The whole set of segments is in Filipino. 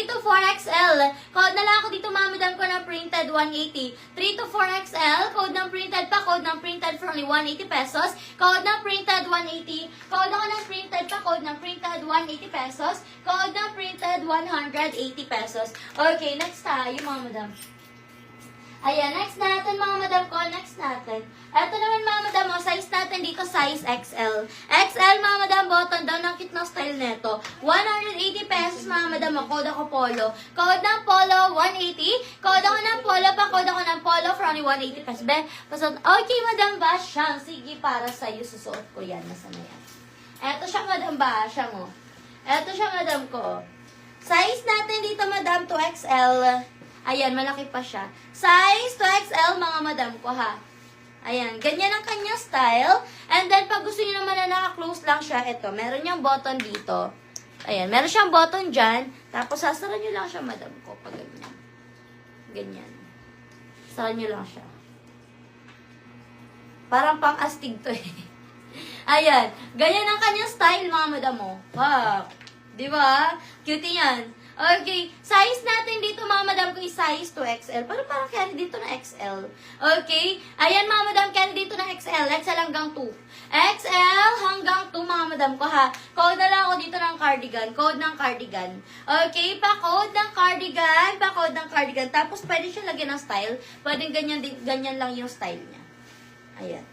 to 4XL. Code na lang ako dito, mamadam ko ng printed 180. 3 to 4XL. Code ng printed pa. Code ng printed for only 180 pesos. Code ng printed 180. Code ako ng printed pa. Code ng printed 180 pesos. Code ng printed 180 pesos. Okay, next tayo, mamadam. Ayan, next natin mga madam ko, next natin. Ito naman mga madam, size natin dito, size XL. XL mga madam, button down, ang cute ng style neto. 180 pesos mga madam, code ako polo. Code ng polo, 180. Code ako ng polo pa, code ako ng polo for only 180 pesos. Be, pasod, okay madam ba, siyang, sige para sa'yo, susuot ko yan, nasa na yan. Ito siya madam ba, siyang oh. Ito siya madam ko. Size natin dito madam, 2XL. Ayan, malaki pa siya. Size 2XL, mga madam ko, ha. Ayan, ganyan ang kanyang style. And then, pag gusto niyo naman na naka-close lang siya, ito, meron niyang button dito. Ayan, meron siyang button dyan. Tapos, sasara niyo lang siya, madam ko, pag ganyan. Ganyan. Sasara niyo lang siya. Parang pang-astig to, eh. Ayan, ganyan ang kanyang style, mga madam mo. Wow. Diba? Cutie yan. Okay, size natin dito mga madam ko is size 2XL. Parang carry dito na XL. Okay, ayan mga madam, carry dito na XL. XL hanggang 2. XL hanggang 2 mga madam ko ha. Code na lang ako dito ng cardigan. Code ng cardigan. Okay, pa-code ng cardigan. Pa-code ng cardigan. Tapos pwede siya lagyan ng style. Pwede ganyan lang yung style niya. Ayan.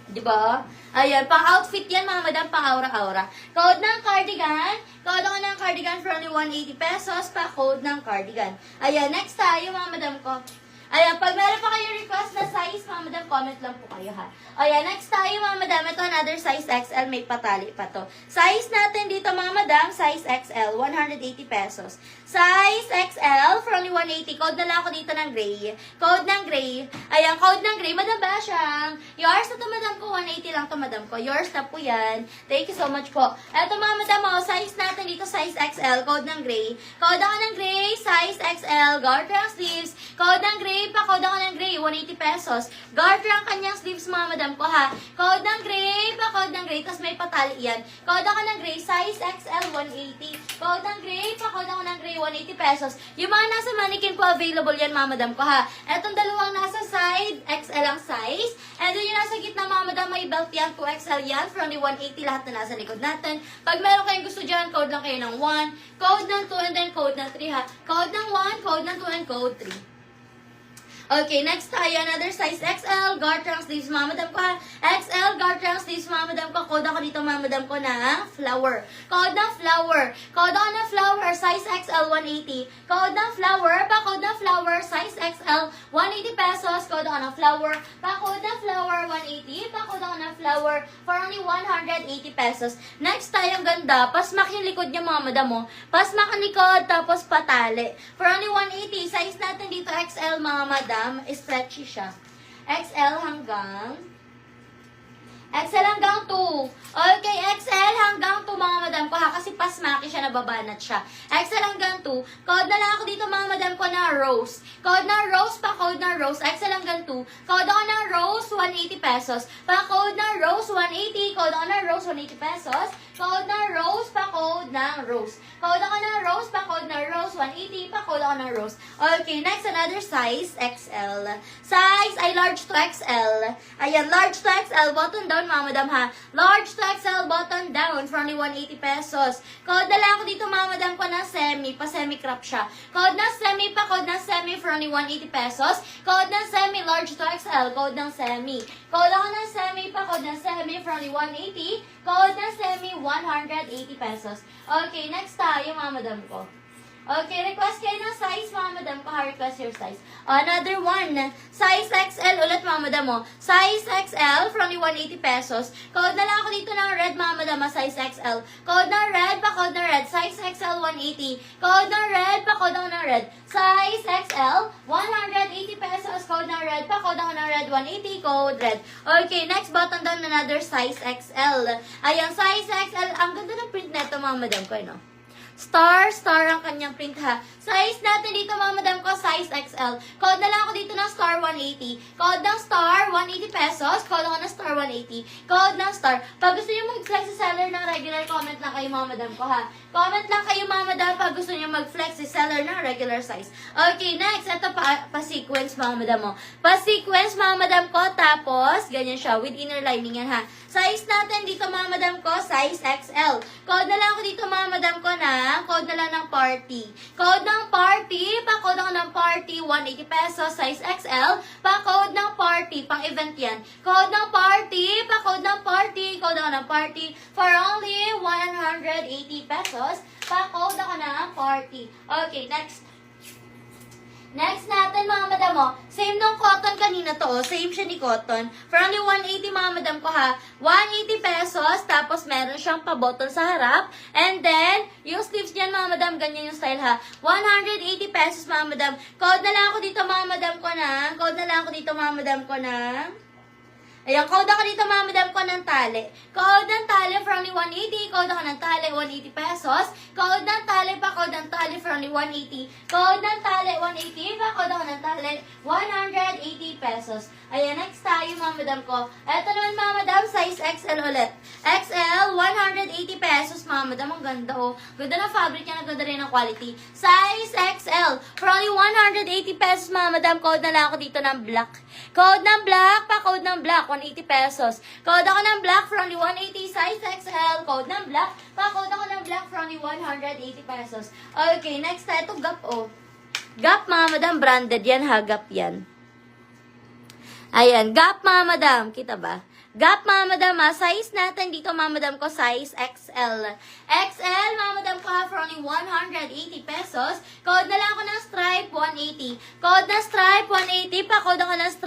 Diba? Ayan, pang-outfit yan mga madam, pang-aura-aura. Code ng cardigan. Code ako ng cardigan for only 180 pesos pa code ng cardigan. Ayan, next tayo mga madam ko. Ayan, pag meron pa kayo request na size, mga madam, comment lang po kayo ha. Ayan, next tayo mga madam. Ito another size XL, may patali pa to. Size natin dito mga madam, size XL, 180 pesos. Size XL for only 180. Code na lang ako dito ng gray. Code ng gray. Ayan, code ng gray. Madam Basyang. Yours na to madam ko. 180 lang to madam ko. Yours na po yan. Thank you so much po. Eto mga madam, size natin dito, size XL. Code ng gray. Code ako ng gray. Size XL. Guard ang sleeves. Code ng gray. Pa-code ako ng gray. 180 pesos. Guard ang kanyang sleeves mga madam ko ha. Code ng gray. Pa-code ng gray. Tapos may patali yan. Code ako ng gray. Size XL. 180. Code ng gray. Pa-code ako ng gray. 180 pesos. Yung mga nasa mannequin po, available yan, mga madam ko, ha. Etong dalawang nasa side, XL ang size. And then yung nasa gitna, mga madam, may belt yan, 2XL yan, for only 180 lahat na nasa likod natin. Pag meron kayong gusto dyan, code lang kayo ng 1, code ng 2, and then code ng 3, ha. Code ng 1, code ng 2, and code 3. Okay, next tayo, another size XL, guard trunk sleeves, mga madam ko ha. XL, guard trunk sleeves, mga madam ko. Code ako dito, mga madam ko, ng flower. Code ng flower. Code ako ng flower, size XL, 180. Code ng flower, pa-code ng flower, size XL, 180 pesos. Code ako ng flower, pa-code ng flower, 180. Pa-code ako ng flower, for only 180 pesos. Next tayo, ang ganda. Pasmak yung likod niya, mga madam mo. Pasmak ang likod, tapos patali. For only 180. Size natin dito, XL, mga madam. Stretchy siya. XL hanggang 2. Okay, XL hanggang 2 mga madam ko ha. Kasi pasmaki siya, nababanat siya. XL hanggang 2. Code na lang ako dito mga madam ko na rose. Code na rose pa, code na rose. XL hanggang 2. Code ako ng rose, 180 pesos. Pa code na rose, 180. Code ako ng rose, 180 pesos. Code na rose, pa code ng rose. Code ako ng rose, pa code na rose, 180. Pa code ako ng rose. Okay, next another size, XL. Size ay large to XL. Ayan, large to XL. Button down mga madam ha. Large to XL, button down for only 180 pesos. Code na lang ako dito mga madam ko na semi. Pa semi crop siya. Code na semi pa, code na semi for only 180 pesos. Code na semi, large to XL. Code ng semi. Code ako ng semi pa, code ng semi for only 180. Code ng semi, 180 pesos. Okay, next tayo mga madam ko. Okay, request kayo ng size, mga madam ko. Request your size. Another one. Size XL ulit, mga madam mo. Size XL for only 180 pesos. Code na lang ako dito ng red, mga madam. Size XL. Code na red, pa code na red. Size XL 180. Code na red, pa code ako ng red. Size XL 180 pesos. Code na red, pa code ako ng red. 180, code red. Okay, next button down, another size XL. Ayan, size XL. Ang ganda ng print neto, mga madam ko, no? Star ang kanyang print ha. Size natin dito mga madam ko, size XL. Code na lang ako dito ng star 180. Code ng star, 180 pesos. Code ako ng star 180. Code ng star. Pag gusto nyo mag-flex sa seller ng regular, comment lang kayo mga madam ko ha. Comment lang kayo mga madam pag gusto nyo mag-flex sa seller ng regular size. Okay, next. Ito pa-sequence mga madam mo. Pa-sequence mga madam ko. Tapos, ganyan siya. With inner lining yan ha. Size natin dito mga madam ko, size XL. Code na lang ako dito mga madam ko na, code na lang ng party. Code ng party, pa-code ako ng party, 180 pesos, size XL. Pa-code ng party, pang-event yan. Code ng party, pa-code ng party, code ako ng party, for only 180 pesos. Pa-code ako ng party. Okay, next. Next natin mga madam mo, same nung cotton kanina to, same siya ni cotton. For only 180 mga madam ko ha, 180 pesos, tapos meron siyang pa-button sa harap. And then, yung sleeves niyan mga madam, ganyan yung style ha. 180 pesos mga madam. Code na lang ako dito mga madam ko na, code na lang ako dito mga madam ko na. Ayan, code ako dito mga madam ko ng tali. Code ng tali for only 180. Code ako ng tali, 180 pesos. Code ng tali pa, code ng tali for only 180. Code ng tali, 180 pa, code ako ng tali, 180 pesos. Ayan, next tayo mga madam ko. Ito naman mga madam, size XL ulit. XL, 180 pesos mga madam. Ang ganda oh. Ganda ng fabric niya, ganda rin ng quality. Size XL, for only 180 pesos mga madam. Code na lang ako dito ng black. Code ng black, pa code ng black, 180 pesos. Code ako ng black for only 180, size XL. Code ng black, pa code ako ng black for only 180 pesos. Okay, next tayo. Ito Gap oh. Gap mga madam, branded yan ha, Gap yan. Ayan, Gap mga madam, kita ba? Gap mga madam ha, size natin dito mga madam ko, size XL. XL mga madam ko ha, for only 180 pesos. Code na lang ako ng stripe, 180. Code na stripe, 180, pa code ako ng stripe.